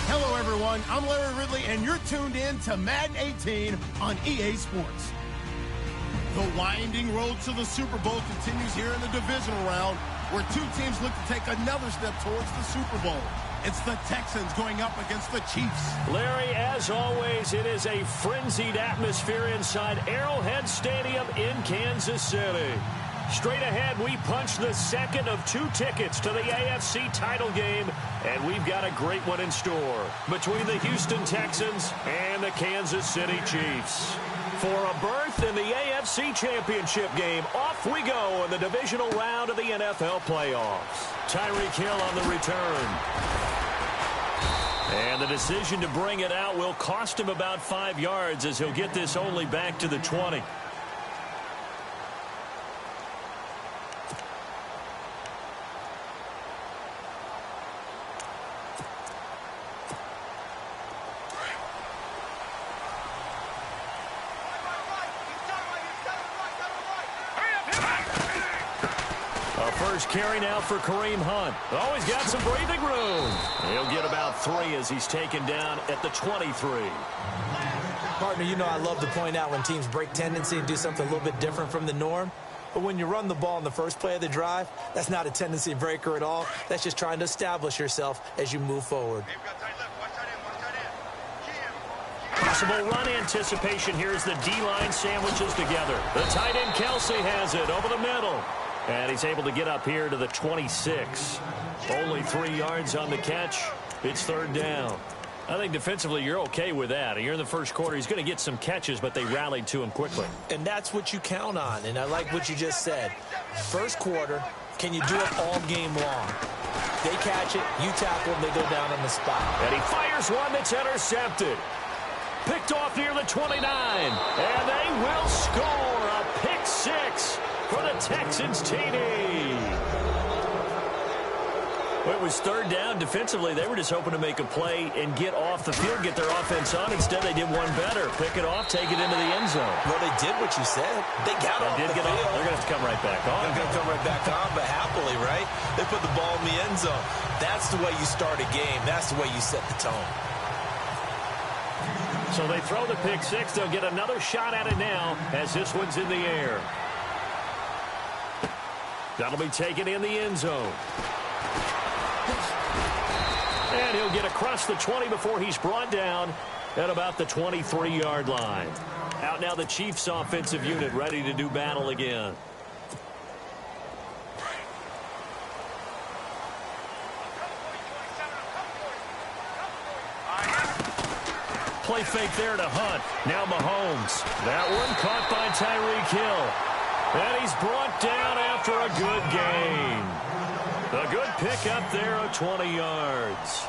Hello, everyone. I'm Larry Ridley, and you're tuned in to Madden 18 on EA Sports. The winding road to the Super Bowl continues here in the divisional round, where two teams look to take another step towards the Super Bowl. It's the Texans going up against the Chiefs. Larry, as always, it is a frenzied atmosphere inside Arrowhead Stadium in Kansas City. Straight ahead, we punch the second of two tickets to the AFC title game, and we've got a great one in store between the Houston Texans and the Kansas City Chiefs. For a berth in the AFC Championship game, off we go in the divisional round of the NFL playoffs. Tyreek Hill on the return. And the decision to bring it out will cost him about 5 yards as he'll get this only back to the 20. First carry now for Kareem Hunt. Oh, he's got some breathing room. He'll get about 3 as he's taken down at the 23. Partner, you know I love to point out when teams break tendency and do something a little bit different from the norm. But when you run the ball in the first play of the drive, that's not a tendency breaker at all. That's just trying to establish yourself as you move forward. Possible run anticipation here as the D-line sandwiches together. The tight end Kese has it over the middle. And he's able to get up here to the 26. Only 3 yards on the catch. It's third down. I think defensively you're okay with that. You're in the first quarter. He's going to get some catches, but they rallied to him quickly. And that's what you count on. And I like what you just said. First quarter, can you do it all game long? They catch it, you tackle them, they go down on the spot. And he fires one that's intercepted. Picked off near the 29. And they will score a pick six for the Texans TD. Well, it was third down. Defensively, they were just hoping to make a play and get off the field, get their offense on. Instead, they did one better. Pick it off, take it into the end zone. Well, they did what you said. They got off the field. They're going to have to come right back on. They're going to come right back on, but happily, right? They put the ball in the end zone. That's the way you start a game. That's the way you set the tone. So they throw the pick six. They'll get another shot at it now as this one's in the air. That'll be taken in the end zone. And he'll get across the 20 before he's brought down at about the 23-yard line. Out now the Chiefs offensive unit ready to do battle again. Play fake there to Hunt. Now Mahomes. That one caught by Tyreek Hill. And he's brought down after a good gain. A good pickup there of 20 yards.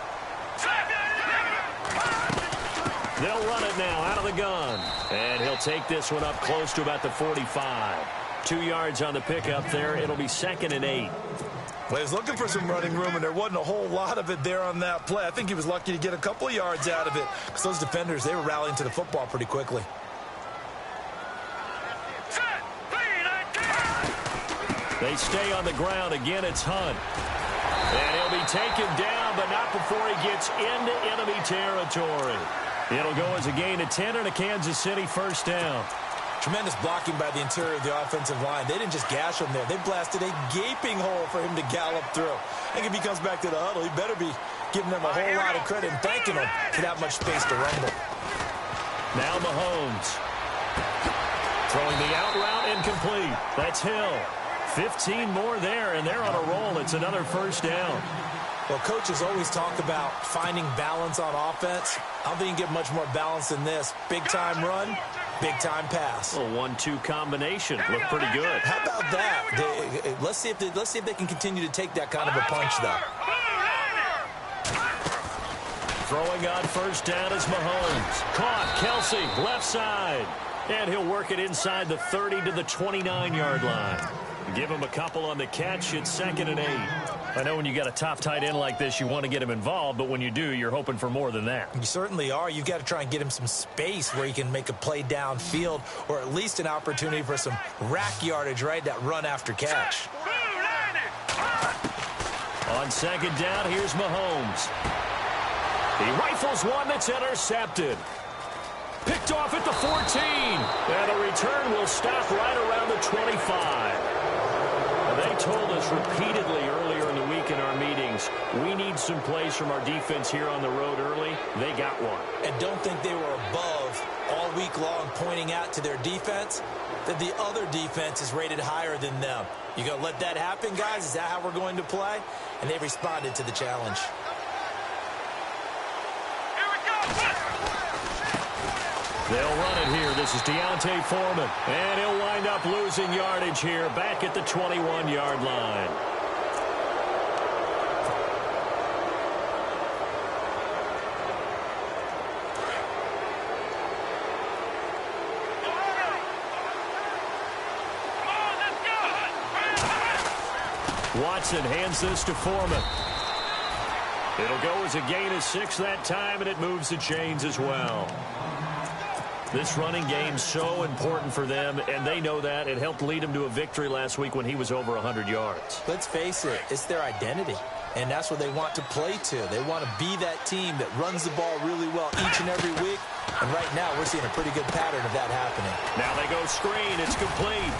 They'll run it now out of the gun. And he'll take this one up close to about the 45. 2 yards on the pickup there. It'll be 2nd and 8. Well, he was looking for some running room, and there wasn't a whole lot of it there on that play. I think he was lucky to get a couple of yards out of it because those defenders, they were rallying to the football pretty quickly. They stay on the ground. Again, it's Hunt. And he'll be taken down, but not before he gets into enemy territory. It'll go as a gain of 10 and a Kansas City first down. Tremendous blocking by the interior of the offensive line. They didn't just gash him there. They blasted a gaping hole for him to gallop through. I think if he comes back to the huddle, he better be giving them a whole lot of credit and thanking them for that much space to rumble. Now Mahomes. Throwing the out route incomplete. That's Hill. 15 more there, and they're on a roll. It's another first down. Well, coaches always talk about finding balance on offense. I don't think you can get much more balance than this. Big-time run, big-time pass. A 1-2 combination. Looked pretty good. How about that? Let's see if they can continue to take that kind of a punch, though. Throwing on first down is Mahomes. Caught. Kese, left side. And he'll work it inside the 30 to the 29-yard line. Give him a couple on the catch. It's 2nd and 8. I know when you got a top tight end like this, you want to get him involved, but when you do, you're hoping for more than that. You certainly are. You've got to try and get him some space where he can make a play downfield, or at least an opportunity for some rack yardage, right? That run after catch. On 2nd down, here's Mahomes. He rifles one that's intercepted. Picked off at the 14. And a return will stop right around the 25. They told us repeatedly earlier in the week in our meetings, we need some plays from our defense here on the road early. They got one. And don't think they were above all week long pointing out to their defense that the other defense is rated higher than them. You going to let that happen, guys? Is that how we're going to play? And they responded to the challenge. They'll run it here. This is Deontay Foreman. And he'll wind up losing yardage here back at the 21-yard line. Watson hands this to Foreman. It'll go as a gain of 6 that time, and it moves the chains as well. This running game's so important for them, and they know that. It helped lead them to a victory last week when he was over 100 yards. Let's face it, it's their identity, and that's what they want to play to. They want to be that team that runs the ball really well each and every week, and right now we're seeing a pretty good pattern of that happening. Now they go screen. It's complete.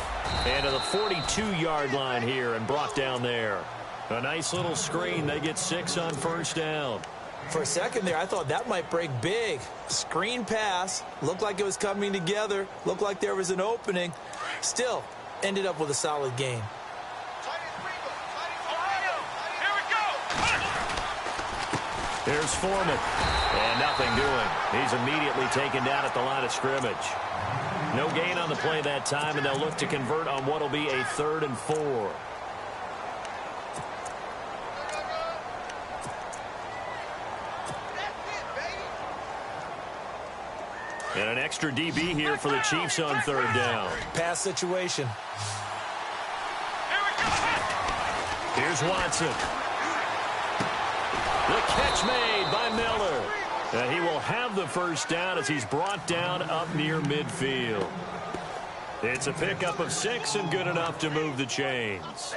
And to the 42-yard line here and brought down there. A nice little screen. They get 6 on 1st down. For a second there, I thought that might break big. Screen pass. Looked like it was coming together. Looked like there was an opening. Still, ended up with a solid game. Here's Foreman. And nothing doing. He's immediately taken down at the line of scrimmage. No gain on the play that time, and they'll look to convert on what will be a 3rd and 4. And an extra DB here for the Chiefs on 3rd down. Pass situation. Here's Watson. The catch made by Miller. And he will have the 1st down as he's brought down up near midfield. It's a pickup of 6 and good enough to move the chains.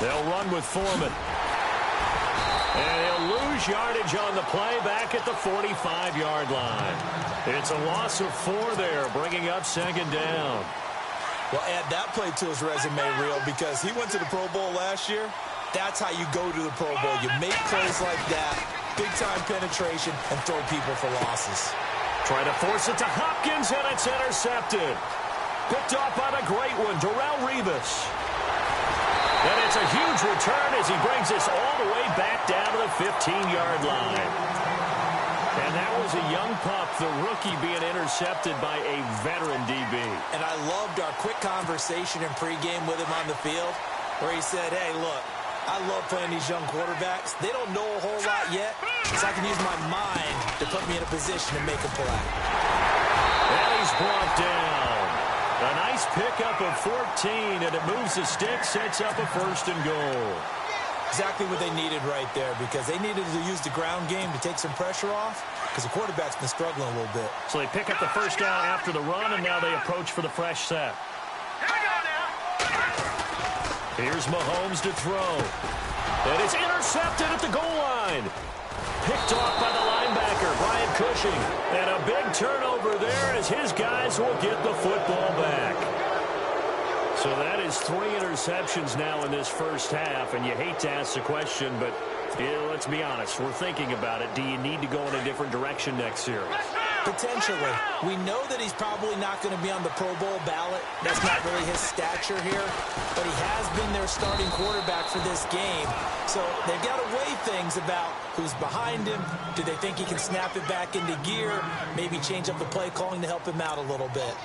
They'll run with Foreman. And he'll lose yardage on the play back at the 45-yard line. It's a loss of 4 there, bringing up 2nd down. Well, add that play to his resume, Real, because he went to the Pro Bowl last year. That's how you go to the Pro Bowl. You make plays like that, big-time penetration, and throw people for losses. Try to force it to Hopkins, and it's intercepted. Picked off by the great one, Darrelle Revis. And it's a huge return as he brings us all the way back down to the 15-yard line. And that was a young pup, the rookie, being intercepted by a veteran DB. And I loved our quick conversation in pregame with him on the field where he said, hey, look, I love playing these young quarterbacks. They don't know a whole lot yet, so I can use my mind to put me in a position to make a play. And he's brought down. A nice pickup of 14, and it moves the stick, sets up a 1st and goal. Exactly what they needed right there, because they needed to use the ground game to take some pressure off, because the quarterback's been struggling a little bit. So they pick up the 1st down after the run, and now they approach for the fresh set. Here's Mahomes to throw. And it's intercepted at the goal line. Picked off by the linebacker, Brian Cushing. And a big turnover there as his guys will get the football back. So that is 3 interceptions now in this 1st half. And you hate to ask the question, but let's be honest. We're thinking about it. Do you need to go in a different direction next series? Potentially. We know that he's probably not going to be on the Pro Bowl ballot. That's not really his stature here. But he has been their starting quarterback for this game. So they've got to weigh things about who's behind him. Do they think he can snap it back into gear? Maybe change up the play calling to help him out a little bit.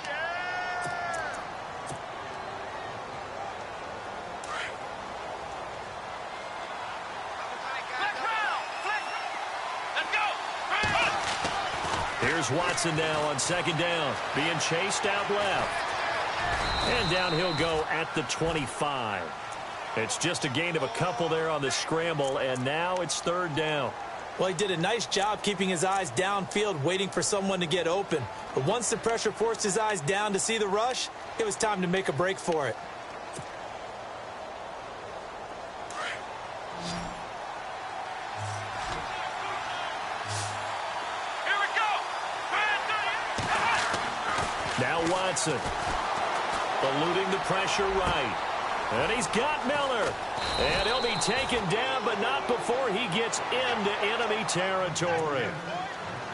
Here's Watson now on second down, being chased out left. And down he'll go at the 25. It's just a gain of a couple there on the scramble, and now it's third down. Well, he did a nice job keeping his eyes downfield, waiting for someone to get open. But once the pressure forced his eyes down to see the rush, it was time to make a break for it. Here we go. Now Watson, eluding the pressure right. And he's got Miller. And he'll be taken down, but not before he gets into enemy territory.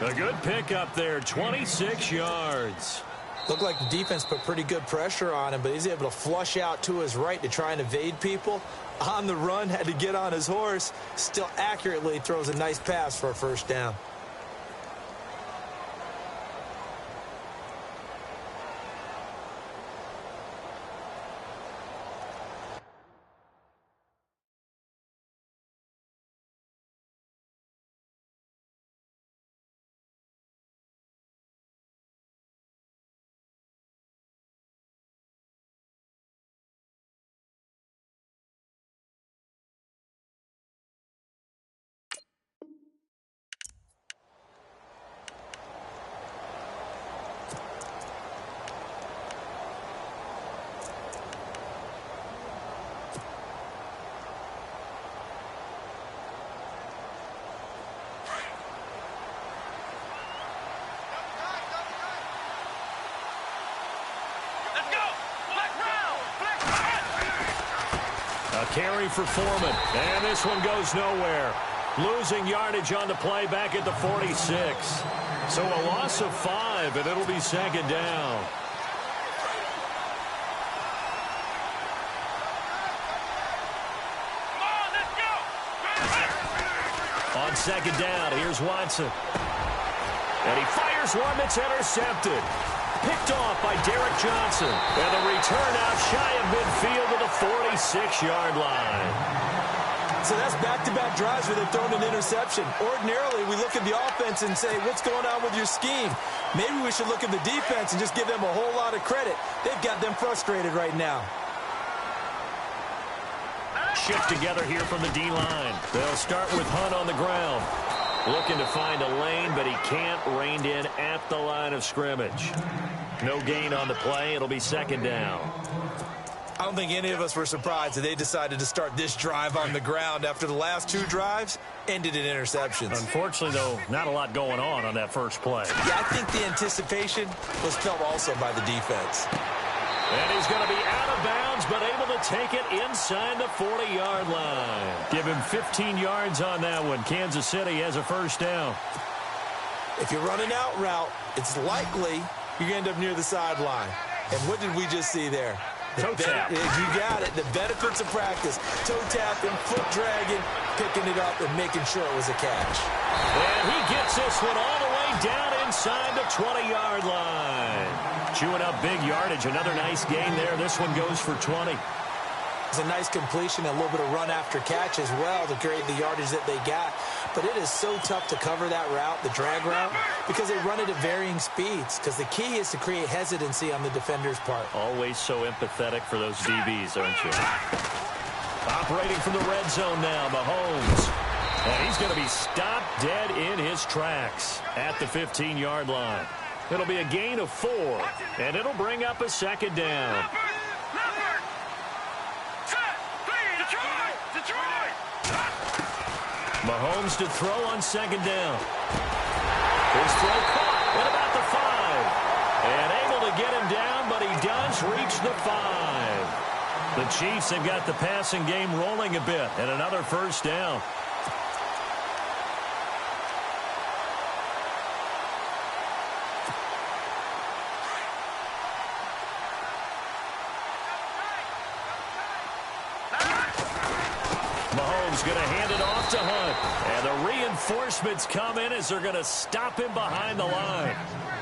A good pickup there, 26 yards. Looked like the defense put pretty good pressure on him, but he's able to flush out to his right to try and evade people. On the run, had to get on his horse. Still accurately throws a nice pass for a first down. Carry for Foreman, and this one goes nowhere. Losing yardage on the play back at the 46. So a loss of 5, and it'll be second down. Come on, let's go. On second down, here's Watson. And he fires one that's intercepted. Picked off by Derek Johnson. And the return out shy of midfield to the 46-yard line. So that's back-to-back drives where they've thrown an interception. Ordinarily, we look at the offense and say, what's going on with your scheme? Maybe we should look at the defense and just give them a whole lot of credit. They've got them frustrated right now. Shift together here from the D-line. They'll start with Hunt on the ground. Looking to find a lane, but he can't. Reined in at the line of scrimmage. No gain on the play. It'll be second down. I don't think any of us were surprised that they decided to start this drive on the ground after the last two drives ended in interceptions. Unfortunately, though, not a lot going on that first play. Yeah, I think the anticipation was felt also by the defense. And he's going to be out of bounds, but able to take it inside the 40-yard line. Give him 15 yards on that one. Kansas City has a first down. If you run an out route, it's likely you're going to end up near the sideline. And what did we just see there? Toe tap. You got it. The benefits of practice. Toe tapping, foot dragging, picking it up, and making sure it was a catch. And he gets this one all the way down inside the 20-yard line. Chewing up big yardage. Another nice gain there. This one goes for 20. It's a nice completion, a little bit of run after catch as well to create the yardage that they got. But it is so tough to cover that route, the drag route, because they run it at varying speeds. Because the key is to create hesitancy on the defender's part. Always so empathetic for those DBs, aren't you? Operating from the red zone now, Mahomes. And he's going to be stopped dead in his tracks at the 15-yard line. It'll be a gain of 4, and it'll bring up a second down. Mahomes to throw on second down. His throw caught at about the 5. And able to get him down, but he does reach the 5. The Chiefs have got the passing game rolling a bit, and another first down. Going to hand it off to Hunt. And the reinforcements come in as they're going to stop him behind the line.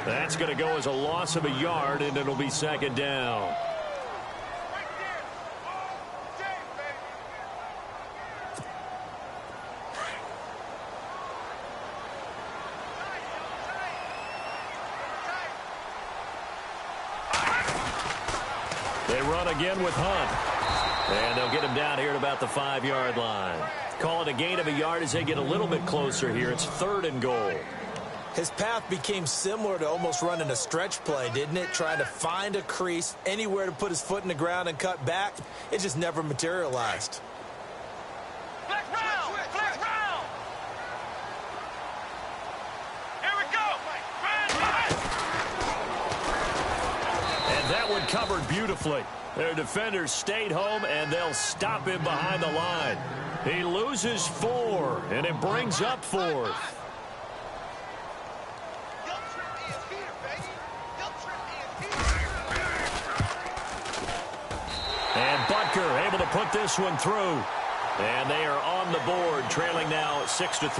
That's going to go as a loss of a yard, and it'll be second down. They run again with Hunt. And they'll get him down here at about the 5-yard line. Call it a gain of a yard as they get a little bit closer here. It's 3rd and goal. His path became similar to almost running a stretch play, didn't it? Trying to find a crease, anywhere to put his foot in the ground and cut back. It just never materialized. Flex round! Flex round! Here we go! And that one covered beautifully. Their defenders stayed home, and they'll stop him behind the line. He loses 4, and it brings up 4th. And Butker able to put this one through. And they are on the board, trailing now 6-3.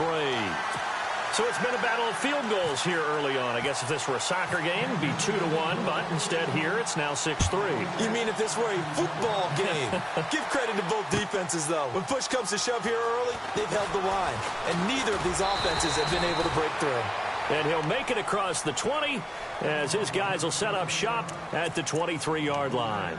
So it's been a battle of field goals here early on. I guess if this were a soccer game, it'd be 2-1, but instead here it's now 6-3. You mean if this were a football game? Give credit to both defenses, though. When push comes to shove here early, they've held the line. And neither of these offenses have been able to break through. And he'll make it across the 20 as his guys will set up shop at the 23-yard line.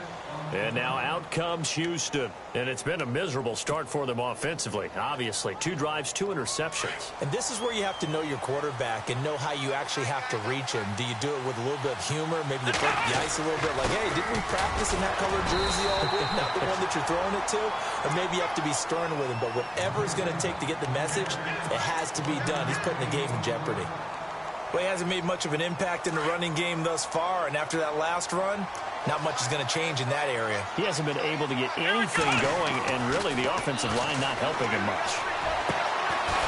And now out comes Houston. And it's been a miserable start for them offensively. Obviously, 2 drives, 2 interceptions. And this is where you have to know your quarterback and know how you actually have to reach him. Do you do it with a little bit of humor? Maybe you break the ice a little bit like, hey, didn't we practice in that colored jersey all week? Not the one that you're throwing it to? Or maybe you have to be stern with him. But whatever it's going to take to get the message, it has to be done. He's putting the game in jeopardy. Well, he hasn't made much of an impact in the running game thus far, and after that last run, not much is going to change in that area. He hasn't been able to get anything going, and really the offensive line not helping him much.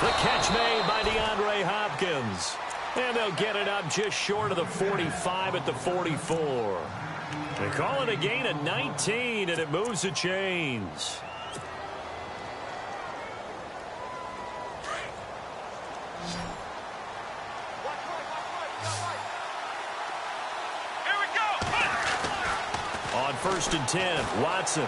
The catch made by DeAndre Hopkins. And they'll get it up just short of the 45 at the 44. They call it a gain of 19, and it moves the chains. On 1st and 10, Watson.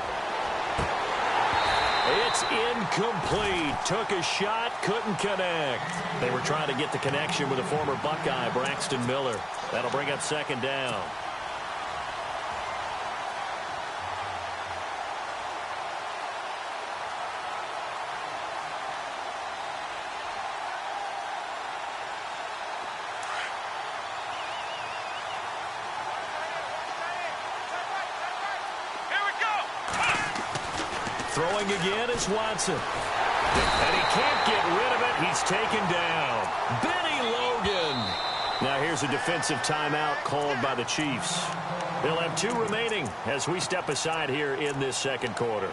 It's incomplete. Took a shot, couldn't connect. They were trying to get the connection with a former Buckeye, Braxton Miller. That'll bring up 2nd down. Throwing again is Watson. And he can't get rid of it. He's taken down. Benny Logan. Now here's a defensive timeout called by the Chiefs. They'll have 2 remaining as we step aside here in this 2nd quarter.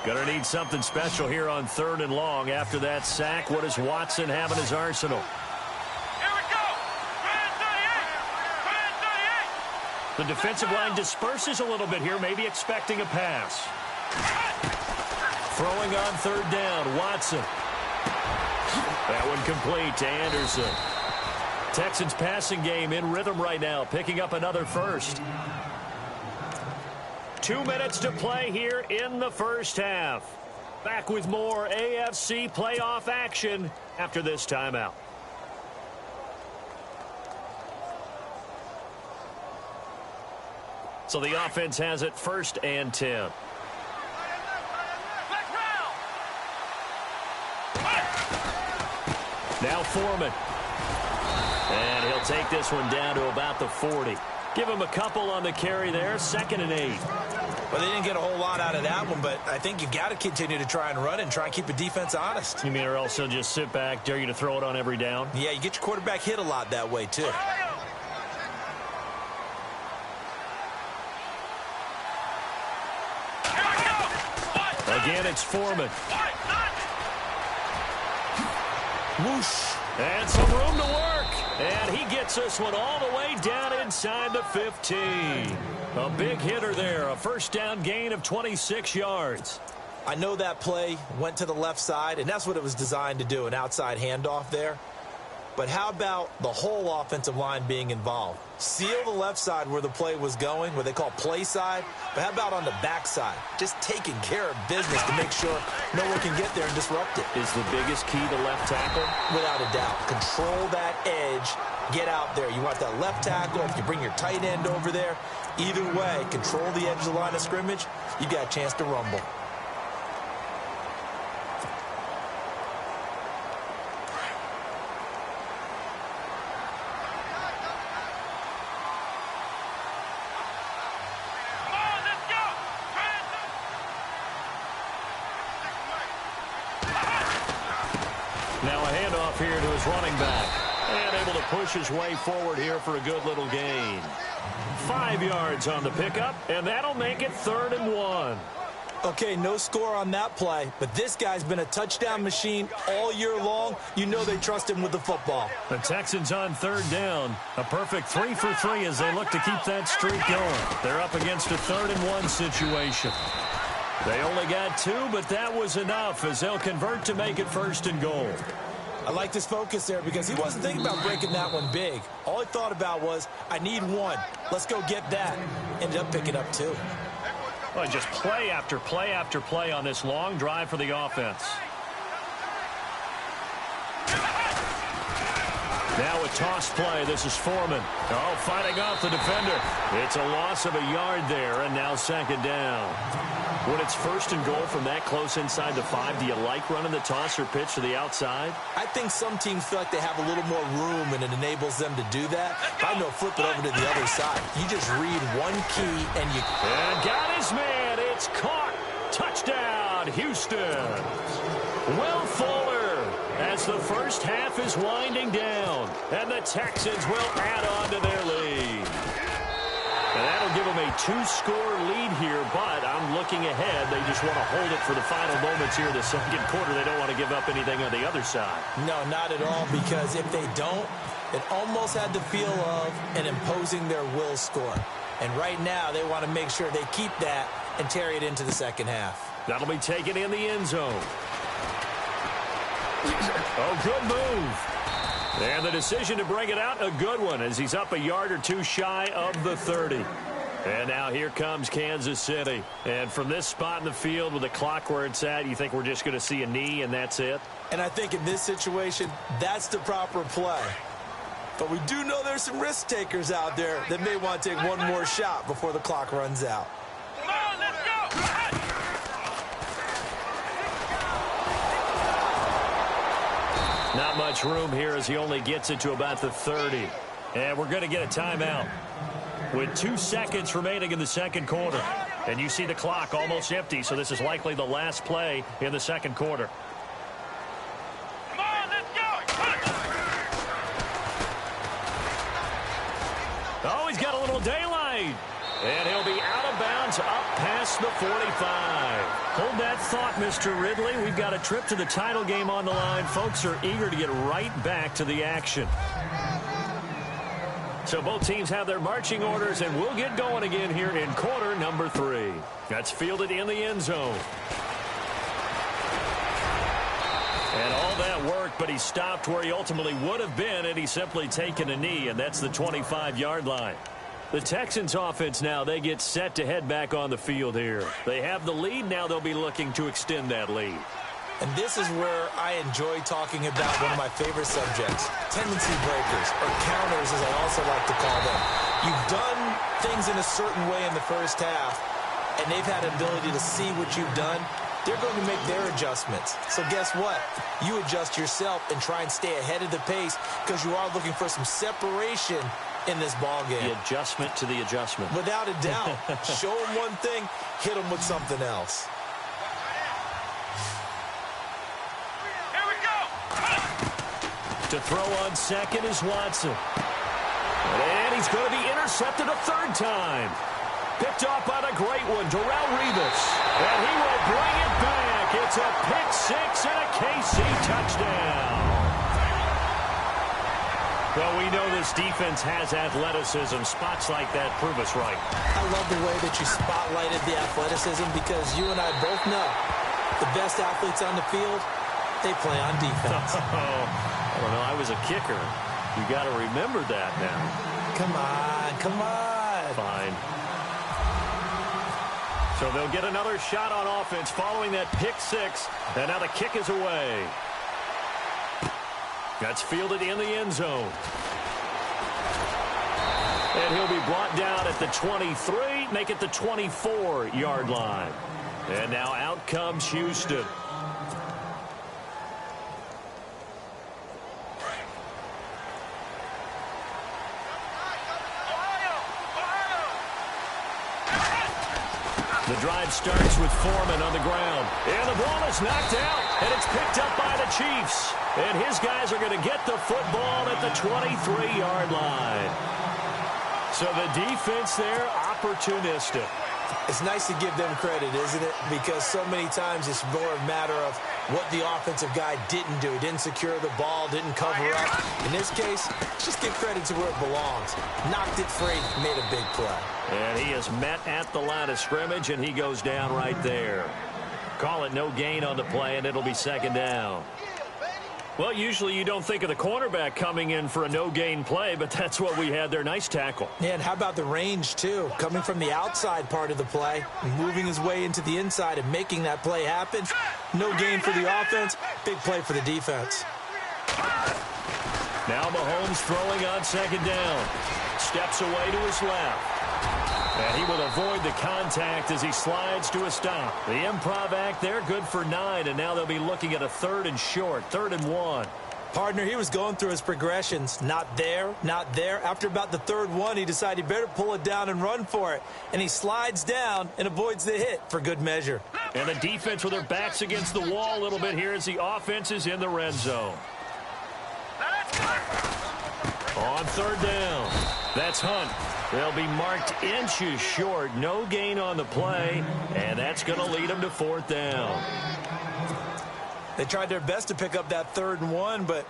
Gonna need something special here on 3rd and long. After that sack, what does Watson have in his arsenal? The defensive line disperses a little bit here, maybe expecting a pass. Throwing on 3rd down, Watson. That one complete to Anderson. Texans passing game in rhythm right now, picking up another first. 2 minutes to play here in the first half. Back with more AFC playoff action after this timeout. So the offense has it 1st and 10. Now Foreman. And he'll take this one down to about the 40. Give him a couple on the carry there. 2nd and 8. Well, they didn't get a whole lot out of that one, but I think you've got to continue to try and run and try and keep the defense honest. You mean or else he'll just sit back, dare you to throw it on every down? Yeah, you get your quarterback hit a lot that way, too. Again, it's Foreman. Whoosh. And some room to work. And he gets this one all the way down inside the 15. A big hitter there. A 1st down gain of 26 yards. I know that play went to the left side, and that's what it was designed to do, an outside handoff there. But how about the whole offensive line being involved? Seal the left side where the play was going, what they call play side. But how about on the back side? Just taking care of business to make sure no one can get there and disrupt it. Is the biggest key to left tackle? Without a doubt. Control that edge. Get out there. You want that left tackle. If you bring your tight end over there, either way, control the edge of the line of scrimmage, you got a chance to rumble. Now a handoff here to his running back. And able to push his way forward here for a good little gain. 5 yards on the pickup, and that'll make it 3rd and 1. Okay, no score on that play, but this guy's been a touchdown machine all year long. You know they trust him with the football. The Texans on 3rd down. A perfect 3 for 3 as they look to keep that streak going. They're up against a 3rd and 1 situation. They only got 2, but that was enough as they'll convert to make it 1st and goal. I like this focus there because he wasn't thinking about breaking that one big. All he thought about was, I need 1. Let's go get that. Ended up picking up 2. Well, just play after play after play on this long drive for the offense. Now a toss play. This is Foreman. Oh, fighting off the defender. It's a loss of a yard there, and now 2nd down. When it's 1st and goal from that close inside the 5, do you like running the toss or pitch to the outside? I think some teams feel like they have a little more room, and it enables them to do that. I know flip it over to the other side. You just read one key, and you... And got his man. It's caught. Touchdown, Houston. Will Fuller as the first half is winding down, and the Texans will add on to their lead. And that'll give them a 2-score lead here, but I'm looking ahead. They just want to hold it for the final moments here in the 2nd quarter. They don't want to give up anything on the other side. No, not at all, because if they don't, it almost had the feel of an imposing their will score. And right now, they want to make sure they keep that and carry it into the 2nd half. That'll be taken in the end zone. Oh, good move. And the decision to bring it out, a good one, as he's up a yard or 2 shy of the 30. And now here comes Kansas City. And from this spot in the field with the clock where it's at, you think we're just going to see a knee and that's it? And I think in this situation, that's the proper play. But we do know there's some risk takers out there that may want to take one more shot before the clock runs out. Come on, let's go! Not much room here as he only gets it to about the 30. And we're going to get a timeout with 2 seconds remaining in the 2nd quarter. And you see the clock almost empty, so this is likely the last play in the 2nd quarter. Come on, let's go! Oh, he's got a little daylight. And he'll be out of bounds up past the 45. Hold that thought, Mr. Ridley. We've got a trip to the title game on the line. Folks are eager to get right back to the action. So both teams have their marching orders, and we'll get going again here in quarter number 3. That's fielded in the end zone. And all that work, but he stopped where he ultimately would have been, and he's simply taken a knee, and that's the 25-yard line. The Texans offense now, they get set to head back on the field here. They have the lead. Now they'll be looking to extend that lead. And this is where I enjoy talking about one of my favorite subjects, tendency breakers, or counters as I also like to call them. You've done things in a certain way in the first half, and they've had an ability to see what you've done. They're going to make their adjustments. So guess what? You adjust yourself and try and stay ahead of the pace because you are looking for some separation in this ball game. The adjustment to the adjustment. Without a doubt. Show them one thing, hit them with something else. Here we go! To throw on second is Watson. And he's going to be intercepted a 3rd time. Picked off by the great one, Darrell Revis. And he will bring it back. It's a pick 6 and a KC touchdown. Well, we know this defense has athleticism. Spots like that prove us right. I love the way that you spotlighted the athleticism because you and I both know the best athletes on the field they play on defense. I don't know. I was a kicker. You got to remember that now. Come on, come on. Fine. So they'll get another shot on offense following that pick six. And now the kick is away. That's fielded in the end zone. And he'll be brought down at the 23, make it the 24-yard line. And now out comes Houston. The drive starts with Foreman on the ground. And the ball is knocked out. And it's picked up by the Chiefs. And his guys are going to get the football at the 23-yard line. So the defense there, opportunistic. It's nice to give them credit, isn't it? Because so many times it's more a matter of what the offensive guy didn't do. Didn't secure the ball, didn't cover up. In this case, just give credit to where it belongs. Knocked it free, made a big play. And he is met at the line of scrimmage, and he goes down right there. Call it no gain on the play, and it'll be second down. Well, usually you don't think of the cornerback coming in for a no-gain play, but that's what we had there. Nice tackle. Yeah, and how about the range, too? Coming from the outside part of the play, moving his way into the inside and making that play happen. No gain for the offense, big play for the defense. Now Mahomes throwing on second down. Steps away to his left. And he will avoid the contact as he slides to a stop. The improv act there, good for 9, and now they'll be looking at a 3rd and short, 3rd and 1. Partner, he was going through his progressions. Not there, not there. After about the 3rd one, he decided he better pull it down and run for it. And he slides down and avoids the hit for good measure. And the defense with their backs against the wall a little bit here as the offense is in the red zone. On 3rd down, that's Hunt. They'll be marked inches short. No gain on the play, and that's going to lead them to 4th down. They tried their best to pick up that 3rd and 1, but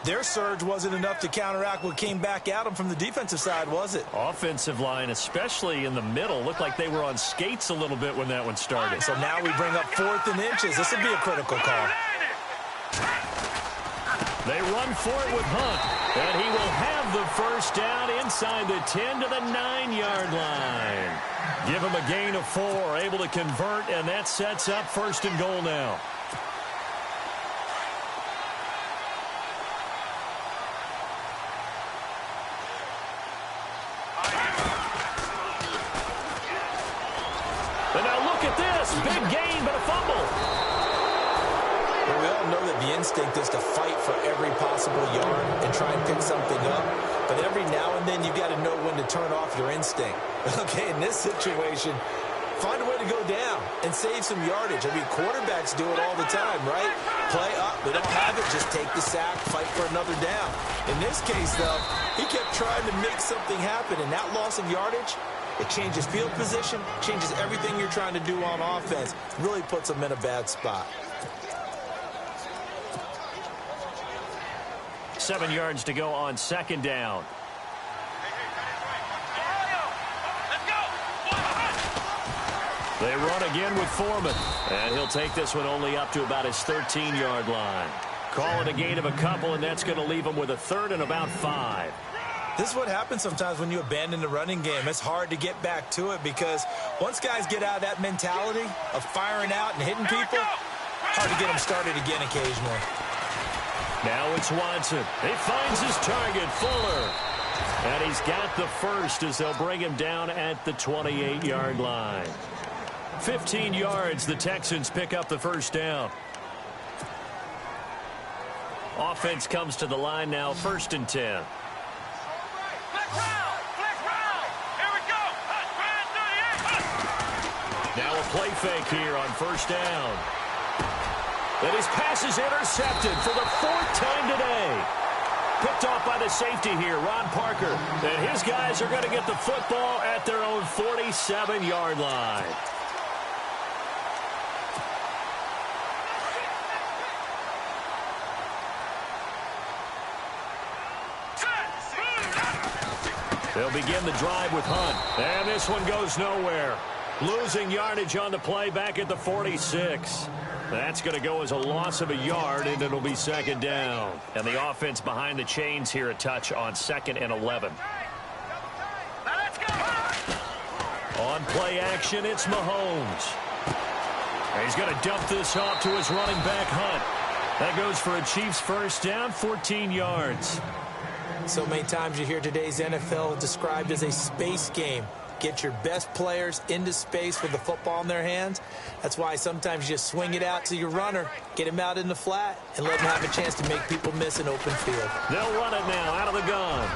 their surge wasn't enough to counteract what came back at them from the defensive side, was it? Offensive line, especially in the middle, looked like they were on skates a little bit when that one started. So now we bring up 4th and inches. This would be a critical call. They run for it with Hunt, and he will have the 1st down inside the 10 to the 9-yard line. Give him a gain of 4, able to convert, and that sets up 1st and goal now. And now look at this, big gain, but a fumble. We all know that the instinct is to fight for every possible yard and try and pick something up. But every now and then, you've got to know when to turn off your instinct. Okay, in this situation, find a way to go down and save some yardage. I mean, quarterbacks do it all the time, right? Play up, they don't have it, just take the sack, fight for another down. In this case, though, he kept trying to make something happen, and that loss of yardage, it changes field position, changes everything you're trying to do on offense, really puts him in a bad spot. 7 yards to go on 2nd down. They run again with Foreman. And he'll take this one only up to about his 13-yard line. Call it a gain of a couple, and that's going to leave him with a 3rd and about 5. This is what happens sometimes when you abandon the running game. It's hard to get back to it because once guys get out of that mentality of firing out and hitting people, hard to get them started again occasionally. Now it's Watson. He finds his target, Fuller. And he's got the 1st as they'll bring him down at the 28-yard line. 15 yards, the Texans pick up the 1st down. Offense comes to the line now, 1st and 10. Now a play fake here on 1st down. And his pass is intercepted for the 4th time today. Picked off by the safety here, Ron Parker. And his guys are going to get the football at their own 47-yard line. They'll begin the drive with Hunt. And this one goes nowhere. Losing yardage on the play back at the 46. That's going to go as a loss of a yard, and it'll be second down. And the offense behind the chains here a touch on 2nd and 11. Now let's go. On play action, it's Mahomes. And he's going to dump this off to his running back, Hunt. That goes for a Chiefs first down, 14 yards. So many times you hear today's NFL described as a space game. Get your best players into space with the football in their hands. That's why sometimes you just swing it out to your runner, get him out in the flat, and let him have a chance to make people miss an open field. They'll run it now out of the gun.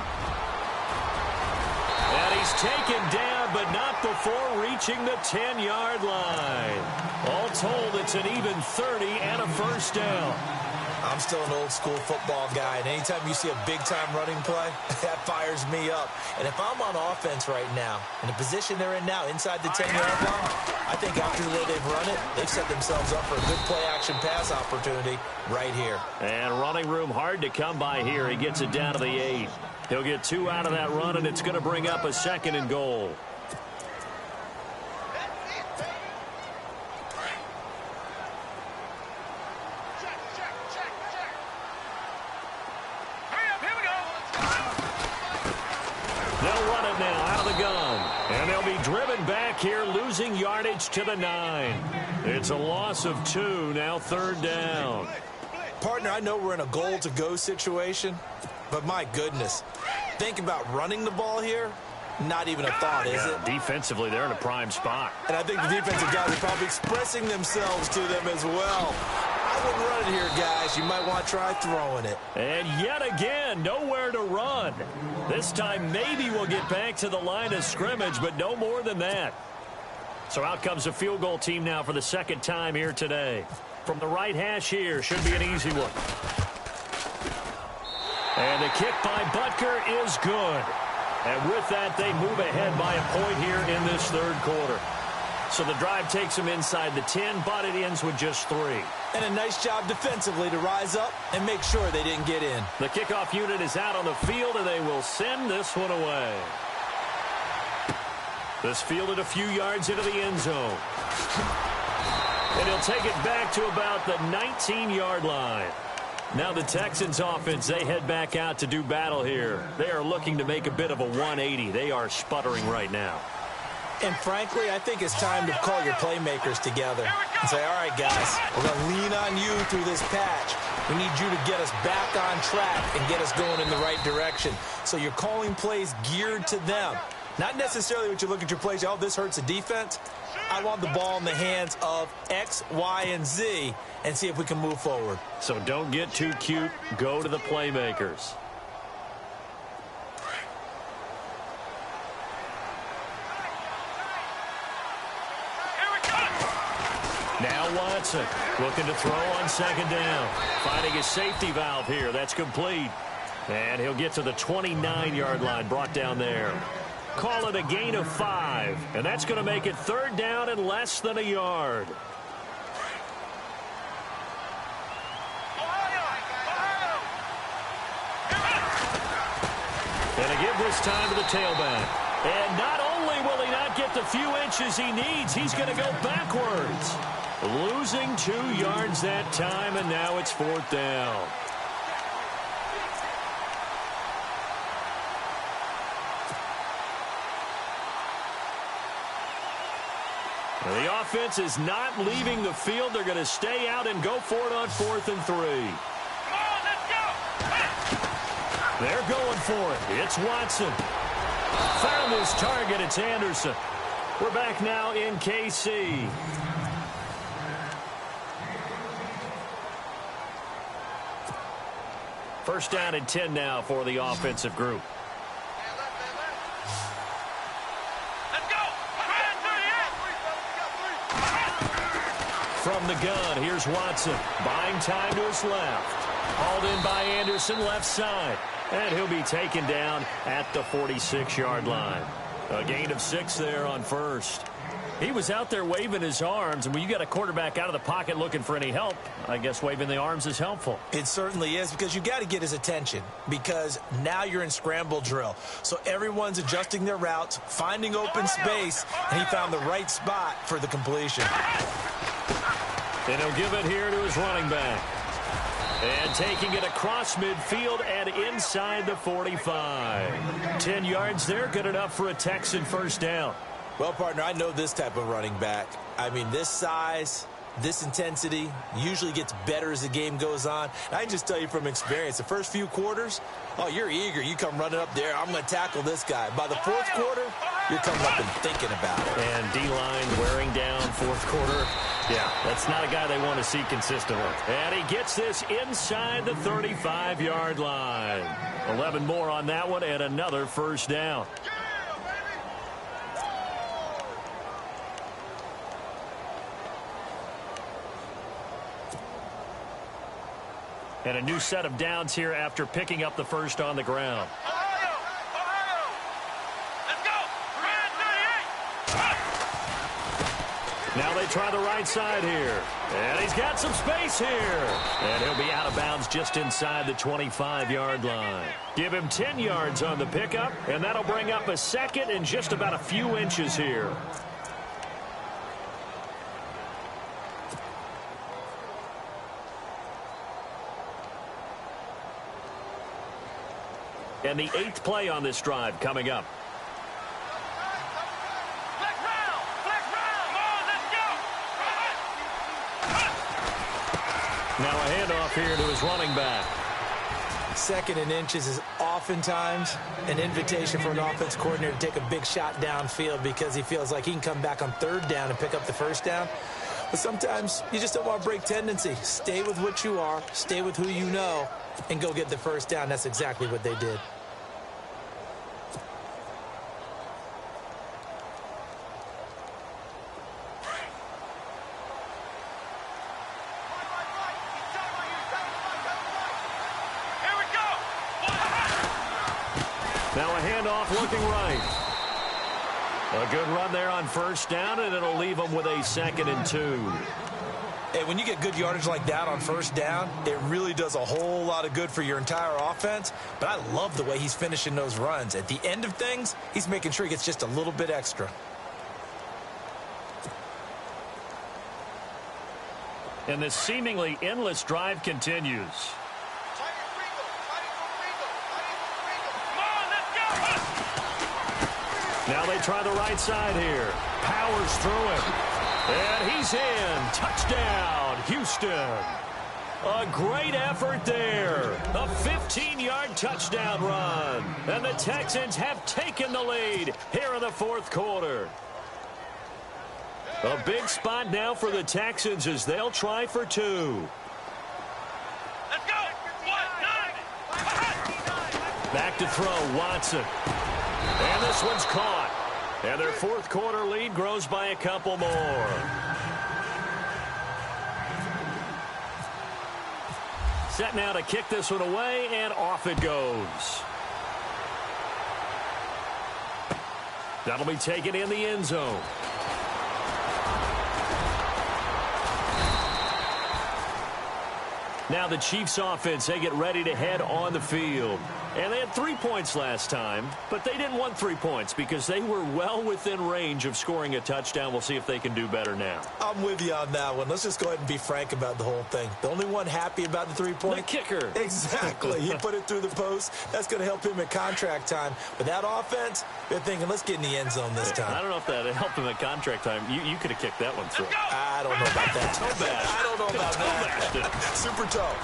And he's taken down, but not before reaching the 10-yard line. All told, it's an even 30 and a first down. I'm still an old-school football guy, and anytime you see a big-time running play, that fires me up. And if I'm on offense right now, in the position they're in now, inside the 10-yard line, I think after the way they've run it, they've set themselves up for a good play-action pass opportunity right here. And running room hard to come by here. He gets it down to the 8. He'll get 2 out of that run, and it's going to bring up a 2nd and goal. And they'll be driven back here, losing yardage to the 9. It's a loss of 2, now 3rd down. Partner, I know we're in a goal-to-go situation, but my goodness, think about running the ball here. Not even a thought, is it? Defensively, they're in a prime spot. And I think the defensive guys are probably expressing themselves to them as well. I wouldn't run it here, guys. You might want to try throwing it. And yet again, nowhere to run. This time, maybe we'll get back to the line of scrimmage, but no more than that. So out comes a field goal team now for the 2nd time here today. From the right hash here, should be an easy one. And the kick by Butker is good. And with that, they move ahead by a point here in this 3rd quarter. So the drive takes them inside the 10, but it ends with just 3. And a nice job defensively to rise up and make sure they didn't get in. The kickoff unit is out on the field, and they will send this one away. This fielded a few yards into the end zone. And he'll take it back to about the 19-yard line. Now the Texans offense, they head back out to do battle here. They are looking to make a bit of a 180. They are sputtering right now. And frankly, I think it's time to call your playmakers together and say, all right, guys, we're going to lean on you through this patch. We need you to get us back on track and get us going in the right direction. So you're calling plays geared to them. Not necessarily what you look at your plays, oh, this hurts the defense. I want the ball in the hands of X, Y, and Z and see if we can move forward. So don't get too cute. Go to the playmakers. Now Watson looking to throw on 2nd down. Finding his safety valve here. That's complete. And he'll get to the 29-yard line, brought down there. Call it a gain of 5. And that's going to make it 3rd down and less than a yard. And a give this time to the tailback. And not only will he not get the few inches he needs, he's going to go backwards. Losing 2 yards that time, and now it's 4th down. The offense is not leaving the field. They're going to stay out and go for it on 4th and 3. Come on, let's go. They're going for it. It's Watson. Found his target. It's Anderson. We're back now in Kese. First down and 10 now for the offensive group. From the gun, here's Watson. Buying time to his left. Hauled in by Anderson, left side. And he'll be taken down at the 46-yard line. A gain of 6 there on first. He was out there waving his arms, and when you got a quarterback out of the pocket looking for any help, I guess waving the arms is helpful. It certainly is, because you got to get his attention, because now you're in scramble drill. So everyone's adjusting their routes, finding open space, and he found the right spot for the completion. And he'll give it here to his running back. And taking it across midfield and inside the 45. 10 yards there, good enough for a Texan first down. Well, partner, I know this type of running back. I mean, this size, this intensity usually gets better as the game goes on. And I can just tell you from experience, the first few quarters, oh, you're eager. You come running up there, I'm going to tackle this guy. By the fourth quarter, you're coming up and thinking about it. And D-line wearing down fourth quarter. Yeah, that's not a guy they want to see consistently. And he gets this inside the 35-yard line. 11 more on that one and another first down. And a new set of downs here after picking up the first on the ground. Ohio! Let's go! Red 38! Now they try the right side here. And he's got some space here. And he'll be out of bounds just inside the 25-yard line. Give him 10 yards on the pickup, and that'll bring up a second and just about a few inches here. And the 8th play on this drive coming up. Flex round! Flex round! Come on, let's go! Now a handoff here to his running back. Second and inches is oftentimes an invitation for an offense coordinator to take a big shot downfield because he feels like he can come back on third down and pick up the first down. But sometimes you just don't want to break tendency. Stay with what you are, stay with who you know, and go get the first down. That's exactly what they did. Here we go! Now a handoff looking right. A good run there on first down, and it'll leave them with a 2nd and 2. Hey, when you get good yardage like that on first down, it really does a whole lot of good for your entire offense. But I love the way he's finishing those runs. At the end of things, he's making sure he gets just a little bit extra. And this seemingly endless drive continues. Now they try the right side here. Powers through it. And he's in. Touchdown, Houston. A great effort there. A 15-yard touchdown run. And the Texans have taken the lead here in the fourth quarter. A big spot now for the Texans as they'll try for 2. Let's go! Back to throw, Watson. And this one's caught. And their fourth quarter lead grows by a couple more. Set now to kick this one away, and off it goes. That'll be taken in the end zone. Now the Chiefs offense, they get ready to head on the field. And they had 3 points last time, but they didn't want 3 points because they were well within range of scoring a touchdown. We'll see if they can do better now. I'm with you on that one. Let's just go ahead and be frank about the whole thing. The only one happy about the 3-point? The kicker. Exactly. He put it through the post. That's going to help him at contract time. But that offense, they're thinking, let's get in the end zone this time. I don't know if that helped him at contract time. You could have kicked that one through. I don't know about that. Toe bash. I don't know about that. Super toe.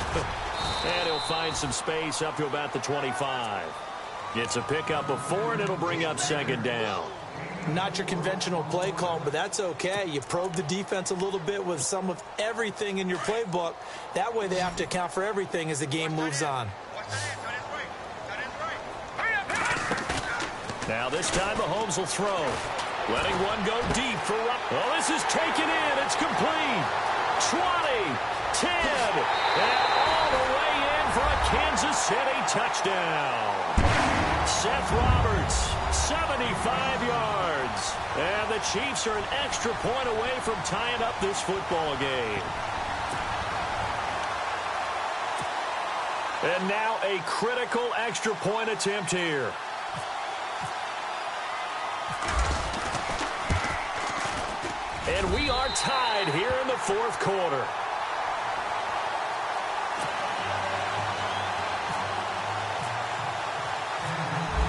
And he'll find some space up to about the 25. It's a pickup of 4, and it'll bring up 2nd down. Not your conventional play call, but that's okay. You probe the defense a little bit with some of everything in your playbook. That way they have to account for everything as the game moves on. Now this time Mahomes will throw. Letting one go deep for Rupp. Oh, this is taken in. It's complete. 20, 10, and all the way in for a Kansas City touchdown. Seth Roberts, 75 yards. And the the Chiefs are an extra point away from tying up this football game. And now a critical extra point attempt here. And we are tied here in the fourth quarter.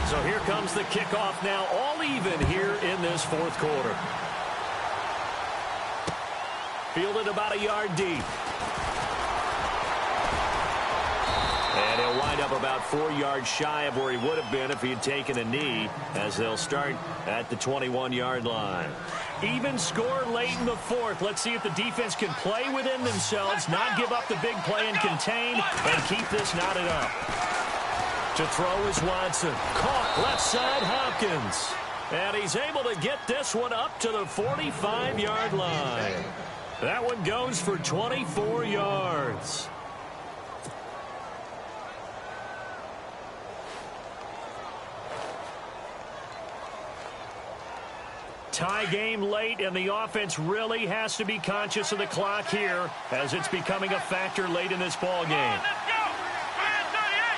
So here comes the kickoff now, all even here in this fourth quarter. Fielded about a yard deep. And he'll wind up about 4 yards shy of where he would have been if he had taken a knee, as they'll start at the 21-yard line. Even score late in the fourth. Let's see if the defense can play within themselves, not give up the big play and contain, and keep this knotted up. To throw is Watson. Caught left side Hopkins. And he's able to get this one up to the 45-yard line. That one goes for 24 yards. Tie game late, and the offense really has to be conscious of the clock here as it's becoming a factor late in this ball game. Let's go! Try it, 38!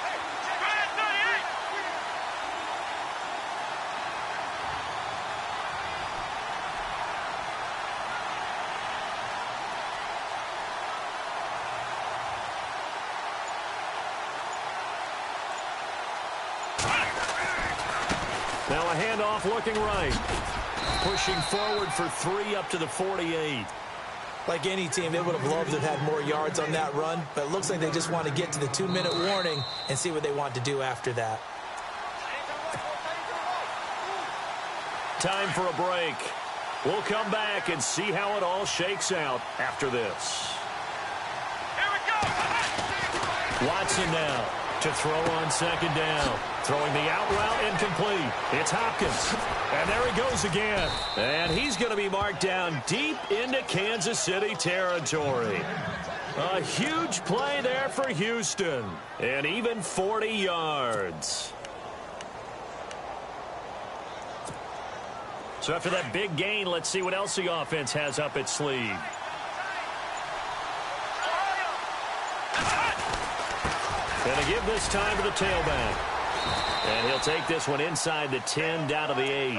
Try it, 38! Now a handoff looking right. Pushing forward for 3 up to the 48. Like any team, they would have loved to have had more yards on that run, but it looks like they just want to get to the 2-minute warning and see what they want to do after that. Time for a break. We'll come back and see how it all shakes out after this. Here we go! Watson now to throw on second down. Throwing the out route incomplete. It's Hopkins. And there he goes again. And he's going to be marked down deep into Kansas City territory. A huge play there for Houston. And even 40 yards. So after that big gain, let's see what else the offense has up its sleeve. Going to give this time to the tailback. And he'll take this one inside the 10 down to the 8.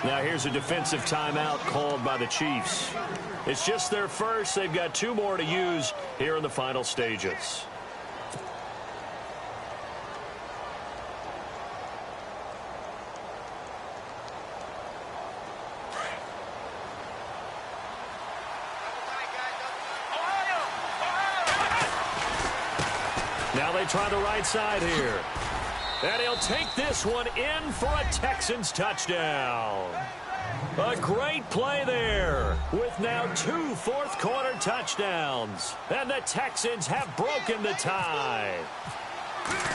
Now here's a defensive timeout called by the Chiefs. It's just their first. They've got 2 more to use here in the final stages. Now they try the right side here. And he'll take this one in for a Texans touchdown. A great play there with now 2 fourth-quarter touchdowns. And the Texans have broken the tie.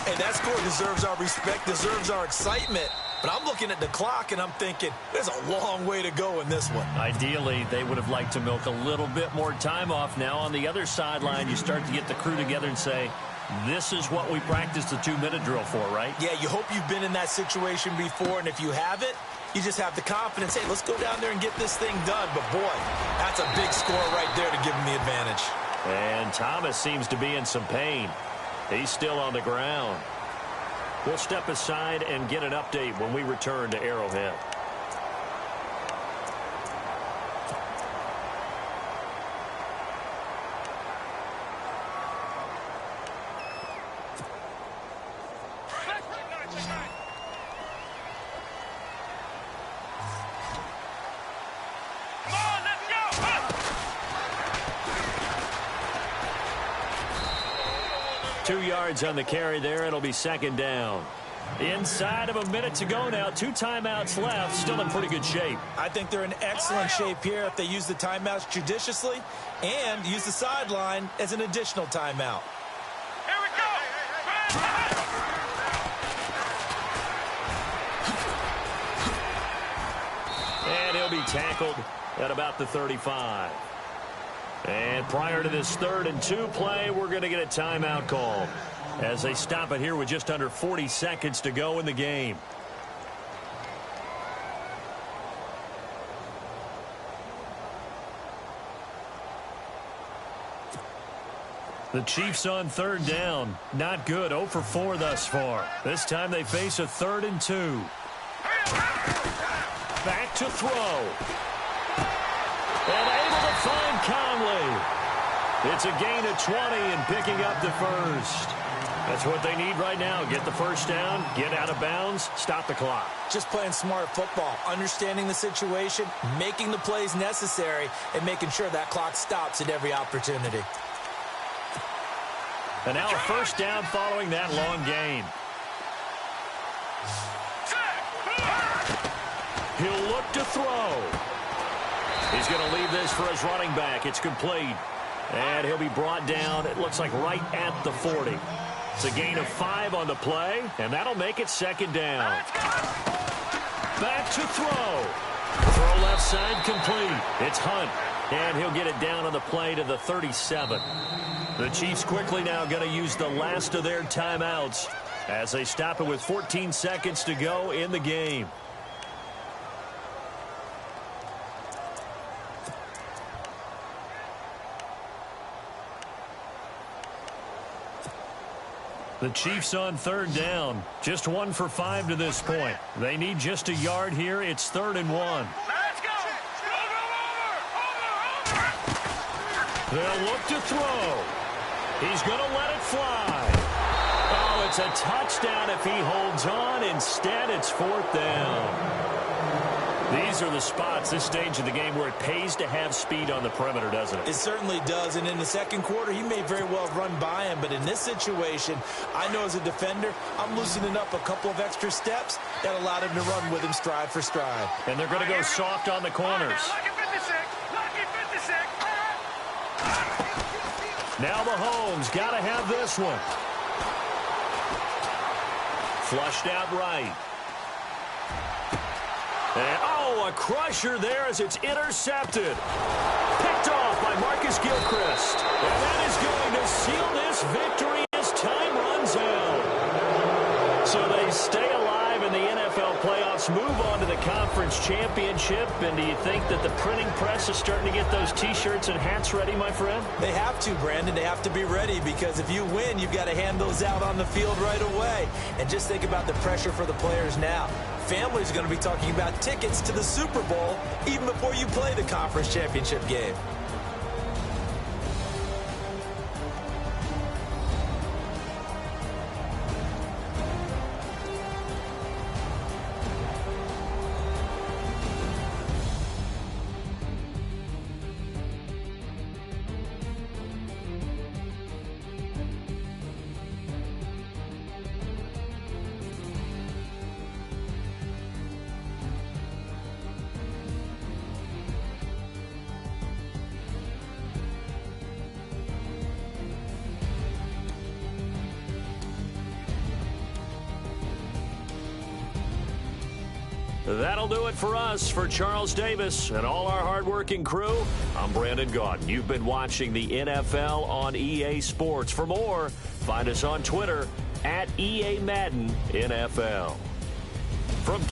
Hey, that score deserves our respect, deserves our excitement. But I'm looking at the clock, and I'm thinking, there's a long way to go in this one. Ideally, they would have liked to milk a little bit more time off. Now on the other sideline, you start to get the crew together and say, this is what we practiced the 2-minute drill for, right? Yeah, you hope you've been in that situation before, and if you haven't, you just have the confidence, hey, let's go down there and get this thing done. But, boy, that's a big score right there to give them the advantage. And Thomas seems to be in some pain. He's still on the ground. We'll step aside and get an update when we return to Arrowhead. Come on, let's go! 2 yards on the carry there. It'll be second down. Inside of a minute to go now. 2 timeouts left. Still in pretty good shape. I think they're in excellent shape here if they use the timeouts judiciously and use the sideline as an additional timeout. Here we go! And he'll be tackled at about the 35. And prior to this 3rd and 2 play, we're going to get a timeout call as they stop it here with just under 40 seconds to go in the game. The Chiefs on third down. Not good. 0 for 4 thus far. This time they face a 3rd and 2. Back to throw. And able to find Conley. It's a gain of 20 and picking up the first. That's what they need right now. Get the first down, get out of bounds, stop the clock. Just playing smart football, understanding the situation, making the plays necessary, and making sure that clock stops at every opportunity. And now a first down following that long gain. He'll look to throw. He's going to leave this for his running back. It's complete. And he'll be brought down, it looks like right at the 40. It's a gain of 5 on the play, and that'll make it 2nd down. Back to throw. Throw left side complete. It's Hunt, and he'll get it down on the play to the 37. The Chiefs quickly now going to use the last of their timeouts as they stop it with 14 seconds to go in the game. The Chiefs on third down. Just 1 for 5 to this point. They need just a yard here. It's 3rd and 1. Let's go! Over! They'll look to throw. He's going to let it fly. Oh, it's a touchdown if he holds on. Instead, it's 4th down. These are the spots, this stage of the game, where it pays to have speed on the perimeter, doesn't it? It certainly does, and in the second quarter, he may very well run by him, but in this situation, I know as a defender, I'm loosening up a couple of extra steps that allowed him to run with him stride for stride. And they're going to go soft on the corners. Lucky 56! Lucky 56! Now Mahomes got to have this one. Flushed out right. And, oh, a crusher there as it's intercepted. Picked off by Marcus Gilchrist. And that is going to seal this victory as time runs out. So they stay alive in the NFL playoffs, move on to the conference championship. And do you think that the printing press is starting to get those T-shirts and hats ready, my friend? They have to, Brandon. They have to be ready because if you win, you've got to hand those out on the field right away. And just think about the pressure for the players now. Families are going to be talking about tickets to the Super Bowl even before you play the conference championship game. That'll do it for us. For Charles Davis and all our hardworking crew, I'm Brandon Gaudin. You've been watching the NFL on EA Sports. For more, find us on Twitter @EA Madden NFL. From